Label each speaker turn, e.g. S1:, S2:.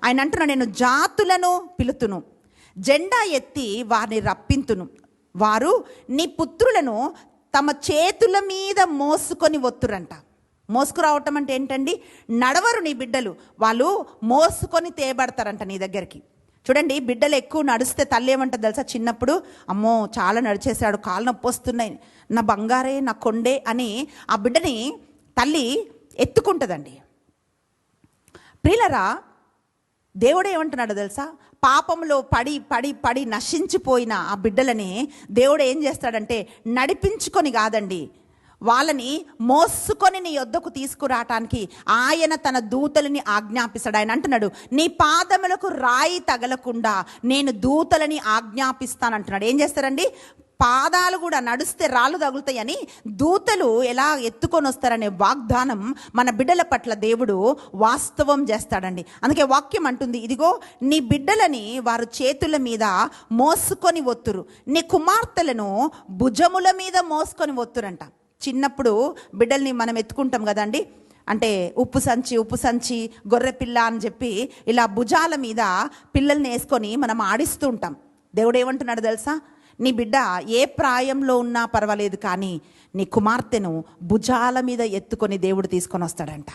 S1: ఆయన అంటున్నాడు, నేను జాతులను పిలుతును, జెండా ఎత్తి వారిని రప్పింతును, వారు నీ పుత్రులను తమ చేతుల మీద మోసుకొని వత్తురంట. మోసుకురావటం అంటే ఏంటండి? నడవరు నీ బిడ్డలు, వాళ్ళు మోసుకొని తేబడతారంట నీ దగ్గరికి. చూడండి, బిడ్డలు ఎక్కువ నడిస్తే తల్లి ఏమంటుంది తెలుసా? చిన్నప్పుడు, అమ్మో చాలా నడిచేశాడు, కాళ్ళు నొప్పి వస్తున్నాయి, నా బంగారే, నా కొండే అని ఆ బిడ్డని తల్లి ఎత్తుకుంటుందండి. ప్రియులరా, దేవుడు ఏమంటున్నాడు తెలుసా? పాపంలో పడి పడి పడి నశించిపోయిన ఆ బిడ్డలని దేవుడు ఏం చేస్తాడంటే, నడిపించుకొని కాదండి, వాళ్ళని మోసుకొని నీ యొద్దకు తీసుకురావటానికి ఆయన తన దూతలని ఆజ్ఞాపిస్తాడు. ఆయన అంటున్నాడు, నీ పాదములకు రాయి తగలకుండా నేను దూతలని ఆజ్ఞాపిస్తానంటున్నాడు. ఏం చేస్తారండి? పాదాలు కూడా నడిస్తే రాళ్ళు తగులుతాయని దూతలు ఎలా ఎత్తుకొని వస్తారనే వాగ్దానం మన బిడ్డల పట్ల దేవుడు వాస్తవం చేస్తాడండి. అందుకే వాక్యం అంటుంది, ఇదిగో నీ బిడ్డలని వారు చేతుల మీద మోసుకొని వత్తురు, నీ కుమార్తెలను భుజముల మీద మోసుకొని వత్తురంట. చిన్నప్పుడు బిడ్డల్ని మనం ఎత్తుకుంటాం కదండి, అంటే ఉప్పు సంచి గొర్రెపిల్ల అని చెప్పి ఇలా భుజాల మీద పిల్లల్ని వేసుకొని మనం ఆడిస్తూ ఉంటాం. దేవుడు ఏమంటున్నాడు తెలుసా? నీ బిడ్డ ఏ ప్రాయంలో ఉన్నా పర్వాలేదు, కానీ నీ కుమార్తెను భుజాల మీద ఎత్తుకొని దేవుడు తీసుకొని వస్తాడంట.